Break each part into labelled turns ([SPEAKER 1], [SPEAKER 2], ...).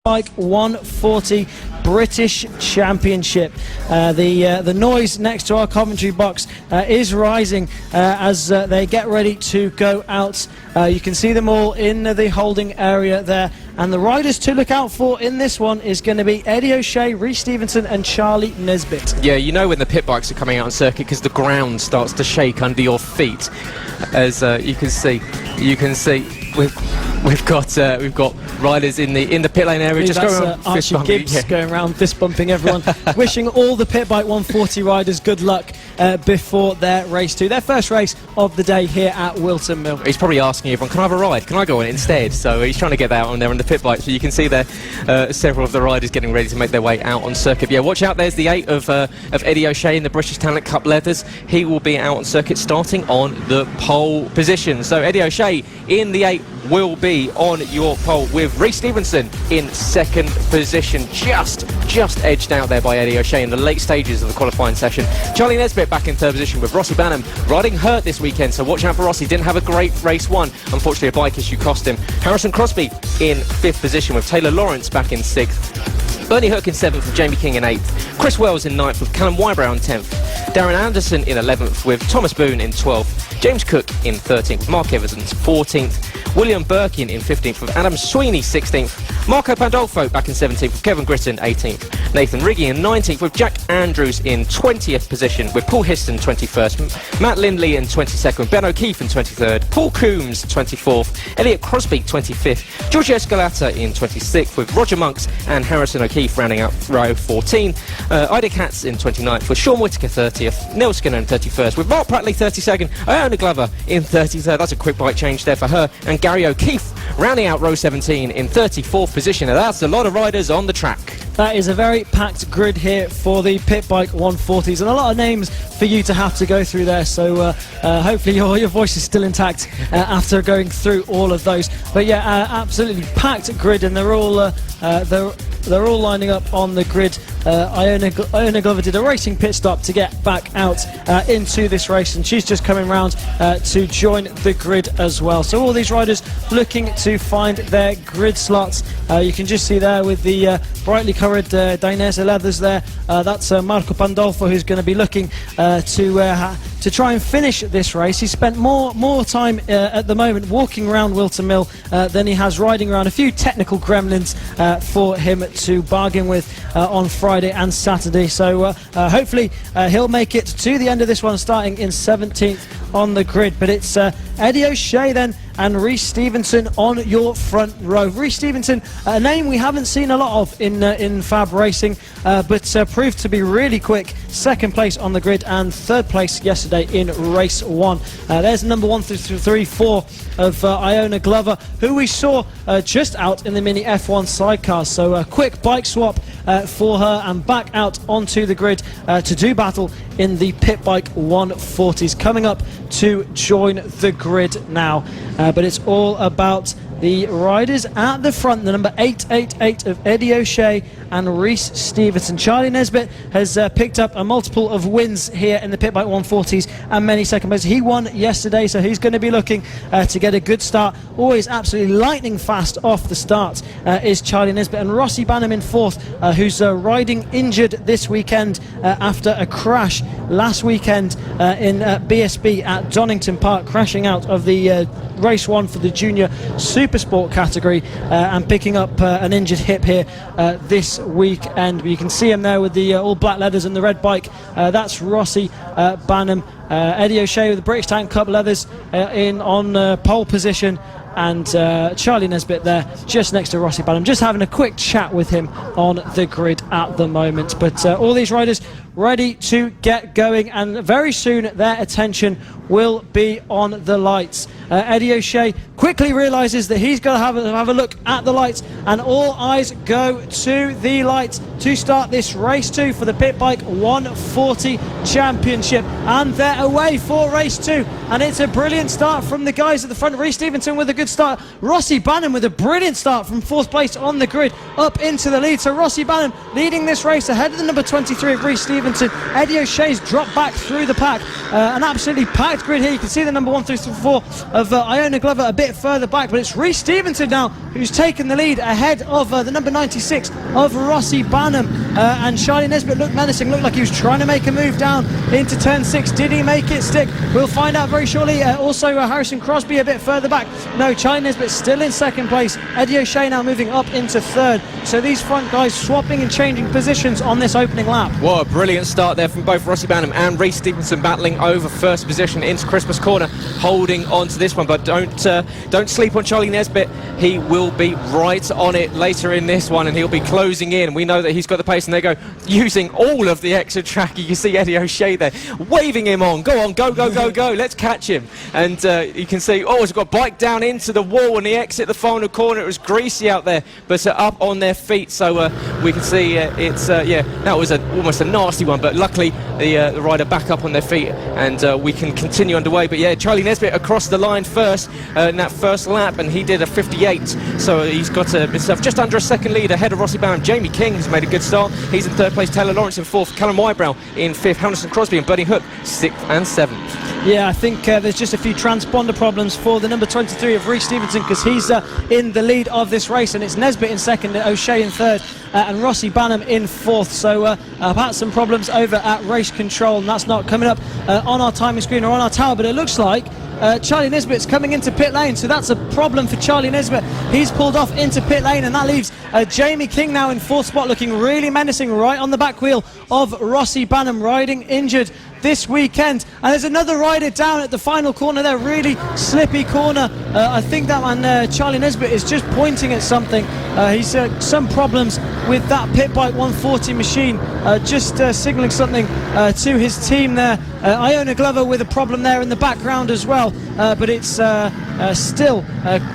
[SPEAKER 1] Pitbike 140 British Championship. The noise next to our commentary box is rising as they get ready to go out. You can see them all in the holding area there. And the riders to look out for in this one is going to be Eddie O'Shea, Rhys Stevenson and Charlie Nesbitt.
[SPEAKER 2] Yeah, you know when the pit bikes are coming out on circuit because the ground starts to shake under your feet. As you can see, we've got riders in the pit lane area. Just going around
[SPEAKER 1] Archie Gibbs going around fist bumping everyone, wishing all the Pitbike 140 riders good luck before their race 2, their first race of the day here at Whilton Mill.
[SPEAKER 2] He's probably asking everyone, can I have a ride? Can I go on it instead? So he's trying to get that out on there on the pit bike. So you can see there several of the riders getting ready to make their way out on circuit. Yeah, watch out. There's the 8 of Eddie O'Shea in the British Talent Cup leathers. He will be out on circuit starting on the pole position. So Eddie O'Shea in the 8 will be on your pole with Rhys Stevenson in second position, just edged out there by Eddie O'Shea in the late stages of the qualifying session. Charlie Nesbitt back in third position with Rossi Banham riding hurt this weekend, so watch out for Rossi. Didn't have a great race 1, unfortunately a bike issue cost him. Harrison Crosby in 5th position with Taylor Lawrence back in 6th. Bernie Hook in 7th with Jamie King in 8th. Chris Wells in 9th with Callum Wybrow in 10th. Darren Anderson in 11th with Thomas Boone in 12th. James Cook in 13th with Mark Evans 14th. William Birkin in 15th with Adam Sweeney 16th. Marco Pandolfo back in 17th with Kevin Gritton 18th. Nathan Riggy in 19th with Jack Andrews in 20th position with Paul Histon 21st. Matt Lindley in 22nd. Ben O'Keefe in 23rd. Paul Coombs 24th. Elliot Crosby 25th. Giorgio Scalata in 26th with Roger Monks and Harrison O'Keefe rounding out row 14. Ida Katz in 29th with Sean Whittaker 30th. Neil Skinner in 31st with Mark Prattley 32nd. Iona Glover in 33rd. That's a quick bike change there for her. And Gary O'Keefe rounding out row 17 in 34th position. And that's a lot of riders on the track.
[SPEAKER 1] That is a very packed grid here for the Pitbike 140s, and a lot of names for you to have to go through there, so hopefully your voice is still intact after going through all of those. But yeah, absolutely packed grid, and they're all lining up on the grid. Iona Glover did a racing pit stop to get back out into this race, and she's just coming round to join the grid as well. So all these riders looking to find their grid slots. You can just see there with the brightly coloured Dainese leathers there. That's Marco Pandolfo, who's going to be looking to try and finish this race. He spent more time at the moment walking around Whilton Mill than he has riding around a few technical gremlins for him to bargain with on Friday and Saturday. So hopefully he'll make it to the end of this one, starting in 17th on the grid. But it's Eddie O'Shea then and Rhys Stevenson on your front row. Rhys Stevenson, a name we haven't seen a lot of in FAB racing, but proved to be really quick. Second place on the grid and third place yesterday in race 1. There's number 1 through 3, 4 of Iona Glover, who we saw just out in the Mini F1 sidecar. So a quick bike swap for her and back out onto the grid to do battle in the Pitbike 140s. Coming up to join the grid now. But it's all about the riders at the front, the number 888 of Eddie O'Shea and Rhys Stevenson. Charlie Nesbitt has picked up a multiple of wins here in the Pitbike 140s and many second places. He won yesterday, so he's going to be looking to get a good start. Always absolutely lightning fast off the start is Charlie Nesbitt. And Rossi Banham in 4th, who's riding injured this weekend after a crash last weekend in BSB at Donington Park, crashing out of the race 1 for the junior super sport category and picking up an injured hip here this weekend. But you can see him there with the all black leathers and the red bike. That's Rossi Banham. Eddie O'Shea with the British Tank Cup leathers on pole position, and Charlie Nesbitt there just next to Rossi Banham, just having a quick chat with him on the grid at the moment. But all these riders ready to get going, and very soon their attention will be on the lights. Eddie O'Shea quickly realises that he's got to have a look at the lights, and all eyes go to the lights to start this race 2 for the Pitbike 140 Championship, and they're away for race 2, and it's a brilliant start from the guys at the front. Rhys Stevenson with a good start, Rossi Banham with a brilliant start from 4th place on the grid up into the lead. So Rossi Banham leading this race ahead of the number 23 of Rhys Stevenson Stevenson. Eddie O'Shea's dropped back through the pack. An absolutely packed grid here. You can see the number 1 through 4 of Iona Glover a bit further back, but it's Rhys Stevenson now who's taken the lead ahead of the number 96 of Rossi Banham. And Charlie Nesbitt looked menacing, looked like he was trying to make a move down into turn 6. Did he make it stick? We'll find out very shortly. Also Harrison Crosby a bit further back. No, Charlie Nesbitt still in second place. Eddie O'Shea now moving up into third. So these front guys swapping and changing positions on this opening lap.
[SPEAKER 2] What a brilliant start there from both Rossi Banham and Rhys Stevenson, battling over first position into Christmas Corner, holding on to this one. But don't sleep on Charlie Nesbitt. He will be right on it later in this one, and he'll be closing in. We know that he's got the pace, and they go using all of the extra track. You can see Eddie O'Shea there waving him on. Go on, go, go, go, go. Let's catch him. And you can see, he's got a bike down into the wall, and he exit the final corner. It was greasy out there, but up on their feet. So we can see that was almost a nasty one, but luckily the rider back up on their feet, and we can continue underway. But yeah, Charlie Nesbitt across the line first in that first lap, and he did a 58, so he's got himself just under a second lead ahead of Rossi Banham. Jamie King has made a good start. He's in third place. Taylor Lawrence in fourth. Callum Wybrow in fifth. Harrison Crosby and Bernie Hook sixth and seventh.
[SPEAKER 1] Yeah, I think there's just a few transponder problems for the number 23 of Rhys Stevenson, because he's in the lead of this race, and it's Nesbitt in second, O'Shea in third, and Rossi Banham in fourth. So perhaps some problems over at race control, and that's not coming up on our timing screen or on our tower, but it looks like Charlie Nesbitt's coming into pit lane, so that's a problem for Charlie Nesbitt. He's pulled off into pit lane, and that leaves Jamie King now in fourth spot, looking really menacing right on the back wheel of Rossi Banham, riding injured this weekend. And there's another rider down at the final corner there, really slippy corner. I think that man Charlie Nesbitt is just pointing at something. He's some problems with that Pitbike 140 machine, just signalling something to his team there. Iona Glover with a problem there in the background as well, but it's still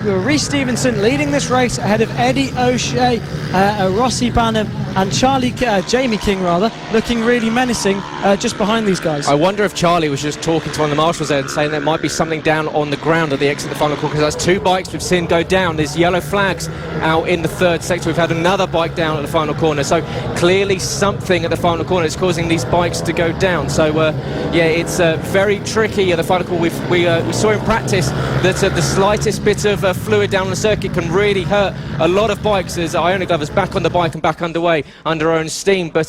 [SPEAKER 1] Rhys Stevenson leading this race ahead of Eddie O'Shea, Rossi Banham and Jamie King looking really menacing just behind these guys.
[SPEAKER 2] I wonder if Charlie was just talking to one of the marshals there and saying there might be something down on the ground at the exit of the final corner, because that's two bikes we've seen go down. There's yellow flags out in the third sector. We've had another bike down at the final corner, so clearly something at the final corner is causing these bikes to go down. So it's very tricky at the final corner. We saw in practice that the slightest bit of fluid down the circuit can really hurt a lot of bikes, as Iona Glover's back on the bike and back underway under her own steam. But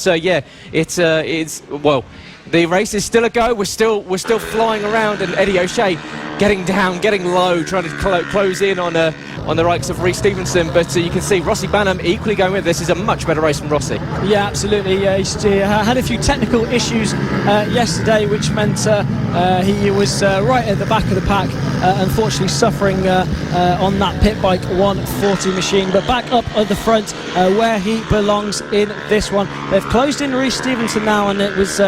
[SPEAKER 2] the race is still a go. We're still flying around, and Eddie O'Shea getting down, getting low, trying to close in on the likes of Rhys Stevenson. But you can see Rossi Banham equally going with this. Is a much better race from Rossi. Yeah, absolutely. He
[SPEAKER 1] had a few technical issues yesterday, which meant he was right at the back of the pack, unfortunately suffering on that Pitbike 140 machine, but back up at the front where he belongs in this one. They've closed in Rhys Stevenson now, and it was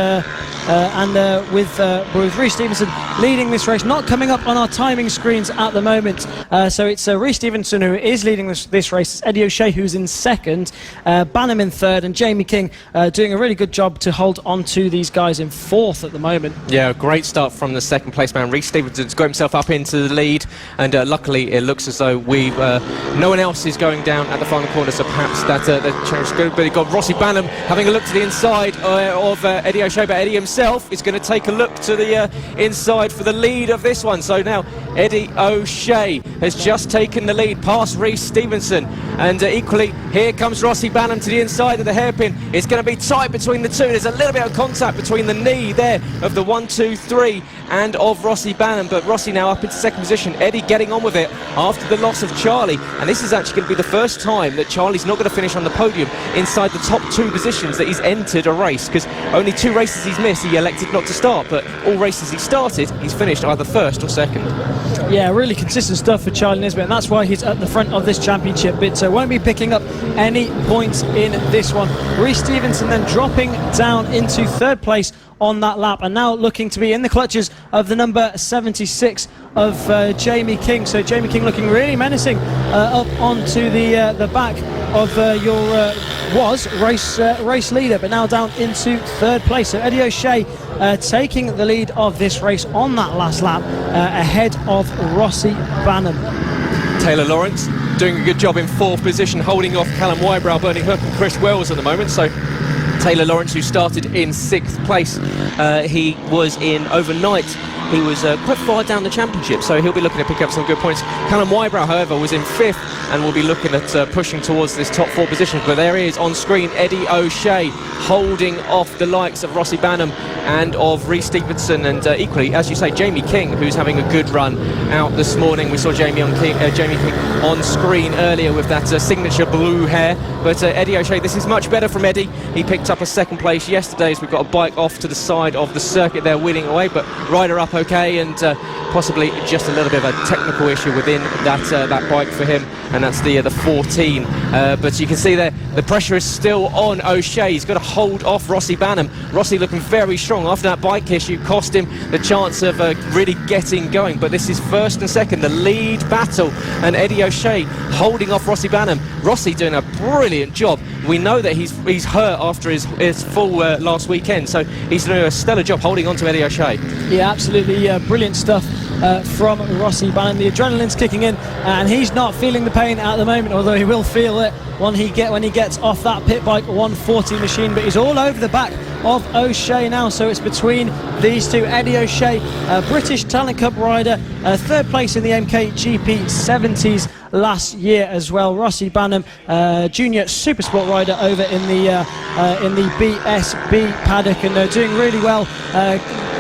[SPEAKER 1] with Rhys Stevenson leading this race, not coming up on our timing screens at the moment. So it's Rhys Stevenson who is leading this race. It's Eddie O'Shea who's in second, Banham in third, and Jamie King doing a really good job to hold on to these guys in fourth at the moment. Yeah, great start from the second place man. Rhys Stevenson's got himself up into the lead, and luckily it looks as though no one else is going down at the final corner, so perhaps that change is good. But you've got Rossi Banham having a look to the inside of Eddie O'Shea, but Eddie himself is going to take a look to the inside for the lead of this one. So now Eddie O'Shea has just taken the lead past Rhys Stevenson, and equally here comes Rossi Banham to the inside of the hairpin. It's going to be tight between the two. There's a little bit of contact between the knee there of the 1, 2, 3 and of Rossi Banham, but Rossi now up into second position. Eddie getting on with it after the loss of Charlie, and this is actually going to be the first time that Charlie's not going to finish on the podium inside the top 2 positions that he's entered a race, because only 2 races he's missed he elected not to start, but all races he started he's finished either first or second. Yeah, really consistent stuff for Charlie Nesbitt, and that's why he's at the front of this championship, but won't be picking up any points in this one. Rhys Stevenson then dropping down into third place on that lap, and now looking to be in the clutches of the number 76 of Jamie King. So Jamie King looking really menacing up onto the back of race leader, but now down into third place. So Eddie O'Shea taking the lead of this race on that last lap, ahead of Rossi Banham.
[SPEAKER 2] Taylor Lawrence doing a good job in fourth position, holding off Callum Wybrow, Bernie Hook and Chris Wells at the moment. So Taylor Lawrence, who started in 6th place. He was in overnight. He was quite far down the championship, so he'll be looking to pick up some good points. Callum Wybrow, however, was in 5th and will be looking at pushing towards this top 4 position. But there he is on screen, Eddie O'Shea, holding off the likes of Rossi Banham and of Rhys Stevenson, and equally, as you say, Jamie King, who's having a good run out this morning. We saw Jamie King on screen earlier with that signature blue hair. But Eddie O'Shea, this is much better from Eddie. He picked up a 2nd place yesterday, so we've got a bike off to the side of the circuit there winning away, but rider up okay, and possibly just a little bit of a technical issue within that bike for him, and that's the 14. But you can see there the pressure is still on O'Shea. He's got to hold off Rossi Banham. Rossi looking very strong after that bike issue, cost him the chance of really getting going. But this is 1st and 2nd, the lead battle, and Eddie O'Shea holding off Rossi Banham. Rossi doing a brilliant job. We know that he's hurt after his full last weekend, so he's doing a stellar job holding on to Eddie O'Shea.
[SPEAKER 1] Yeah, absolutely brilliant stuff from Rossi Banham. The adrenaline's kicking in, and he's not feeling the pain at the moment, although he will feel it when he gets off that Pitbike 140 machine. But he's all over the back of O'Shea now, so it's between these two. Eddie O'Shea, British Talent Cup rider, 3rd place in the MKGP 70s last year as well. Rossi Banham, junior supersport rider over in the BSB paddock, and doing really well,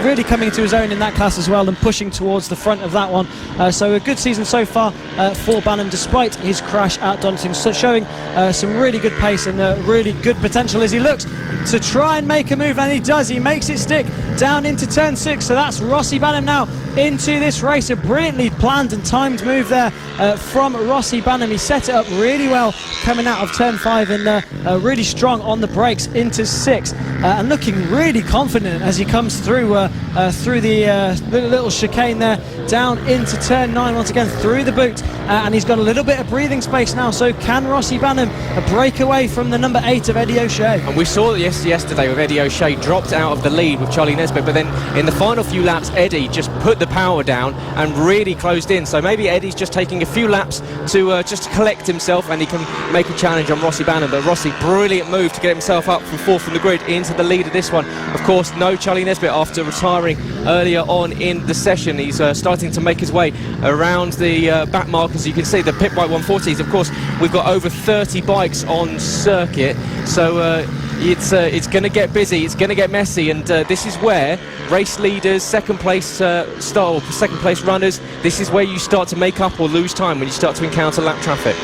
[SPEAKER 1] really coming into his own in that class as well, and pushing towards the front of that one. So a good season so far for Banham, despite his crash at Donington, so showing some really good pace and really good potential as he looks to try and make a move, and he does. He makes it stick down into turn 6, so that's Rossi Banham now into this race. A brilliantly planned and timed move there from Rossi Banham. He set it up really well coming out of turn 5, and really strong on the brakes into 6, and looking really confident as he comes through the little chicane there, down into turn 9 once again through the boot, and he's got a little bit of breathing space now. So can Rossi Banham break away from the number 8 of Eddie O'Shea? And
[SPEAKER 2] we saw yesterday with Eddie O'Shea dropped out of the lead with Charlie Nesbitt, but then in the final few laps Eddie just put the power down and really closed in. So maybe Eddie's just taking a few laps to just collect himself, and he can make a challenge on Rossi Banham. But Rossi, brilliant move to get himself up from 4th from the grid into the lead of this one. Of course, no Charlie Nesbitt after retiring earlier on in the session. He's starting to make his way around the back markers. You can see the Pitbike 140s. Of course, we've got over 30 bikes on circuit, so it's going to get busy, it's going to get messy, and this is where race leaders, second place runners, this is where you start to make up or lose time, when you start to encounter lap traffic.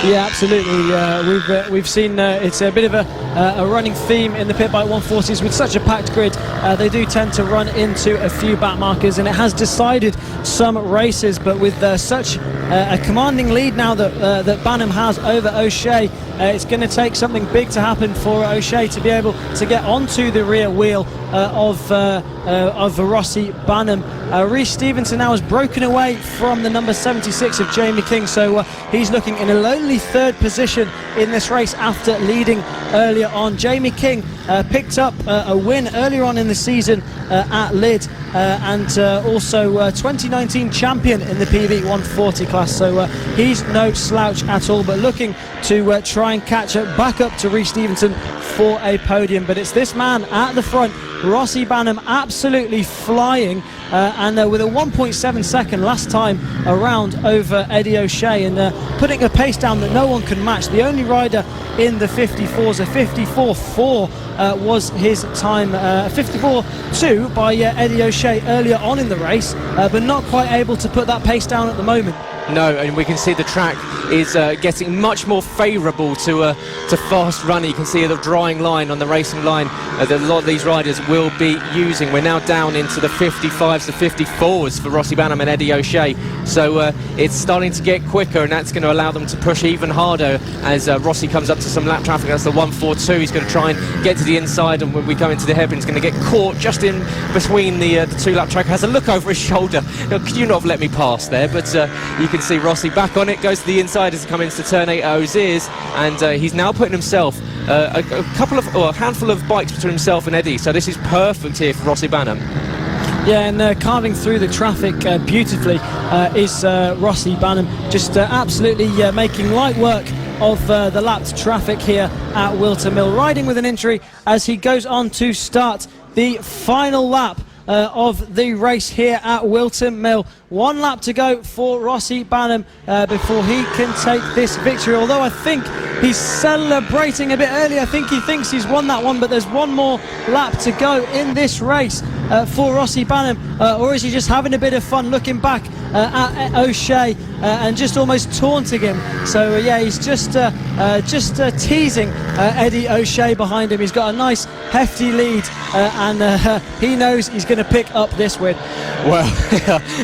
[SPEAKER 1] Yeah, absolutely. We've seen it's a bit of a running theme in the Pitbike 140s. With such a packed grid, they do tend to run into a few back markers, and it has decided some races. But with such a commanding lead now that Banham has over O'Shea, it's going to take something big to happen for O'Shea to be able to get onto the rear wheel of Rossi Banham. Rhys Stevenson now has broken away from the number 76 of Jamie King, so he's looking in a lonely 3rd position in this race after leading earlier on. Jamie King picked up a win earlier on in the season at Lydd, and also 2019 champion in the PB 140 class, so he's no slouch at all, but looking to try and catch up back up to Rhys Stevenson for a podium. But it's this man at the front, Rossi Banham, absolutely flying, and with a 1.7 second last time around over Eddie O'Shea, and putting a pace down that no one can match. The only rider in the 54s, a 54.4 was his time, 54.2 by Eddie O'Shea earlier on in the race, but not quite able to put that pace down at the moment.
[SPEAKER 2] No, and we can see the track is getting much more favourable to fast running. You can see the drying line on the racing line that a lot of these riders will be using. We're now down into the 55s, the 54s for Rossi Banham and Eddie O'Shea. So it's starting to get quicker, and that's going to allow them to push even harder as Rossi comes up to some lap traffic. That's the 142. He's going to try and get to the inside, and when we come into the hairpin, he's going to get caught just in between the 2 lap track. Has a look over his shoulder. Could you not have let me pass there? But you can see Rossi back on it, goes to the inside as he comes into turn 8 at Oziers, and he's now putting himself a handful of bikes between himself and Eddie, so this is perfect here for Rossi Banham.
[SPEAKER 1] Yeah, and carving through the traffic beautifully is Rossi Banham, just absolutely making light work of the lapped traffic here at Whilton Mill, riding with an injury as he goes on to start the final lap of the race here at Whilton Mill. 1 lap to go for Rossi Banham before he can take this victory, although I think he's celebrating a bit early. I think he thinks he's won that one, but there's 1 more lap to go in this race for Rossi Banham, or is he just having a bit of fun looking back at O'Shea and just almost taunting him? So yeah, he's just teasing Eddie O'Shea behind him. He's got a nice hefty lead and he knows he's going to pick up this win.
[SPEAKER 2] Well,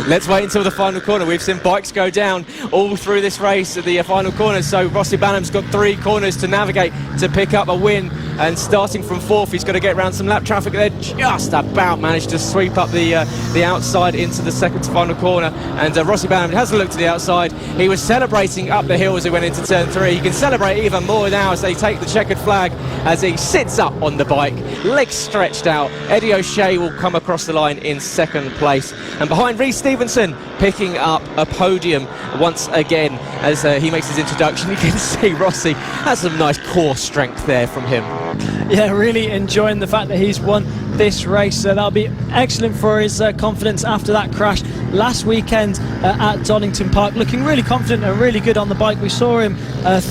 [SPEAKER 2] let's wait until the final corner. We've seen bikes go down all through this race at the final corner, so Rossi Banham's got 3 corners to navigate to pick up a win, and starting from 4th, he's got to get around some lap traffic there. Just about managed to sweep up the outside into the second to final corner, and Rossi Banham has a look to the outside. He was celebrating up the hill as he went into turn 3. He can celebrate even more now as they take the checkered flag, as he sits up on the bike, legs stretched out. Eddie O'Shea will come across the line in 2nd place, and behind Reece Stevenson picking up a podium once again as he makes his introduction. You can see Rossi has some nice core strength there from him.
[SPEAKER 1] Yeah, really enjoying the fact that he's won this race. That'll be excellent for his confidence after that crash last weekend at Donington Park. Looking really confident and really good on the bike. We saw him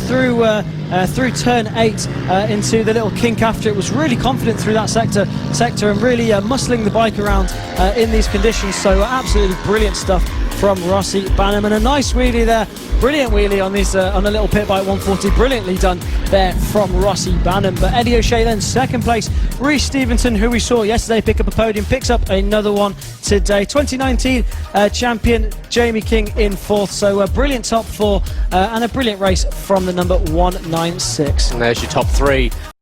[SPEAKER 1] through turn 8 into the little kink after it. Was really confident through that sector and really muscling the bike around in these conditions. So absolutely brilliant stuff from Rossi Banham, and a nice wheelie there. Brilliant wheelie on this on a little pit bike 140, brilliantly done there from Rossi Banham. But Eddie O'Shea then 2nd place. Reece Stevenson, who we saw yesterday pick up a podium, picks up another one today. 2019 champion Jamie King in 4th, so a brilliant top 4 and a brilliant race from the number 196.
[SPEAKER 2] And there's your top 3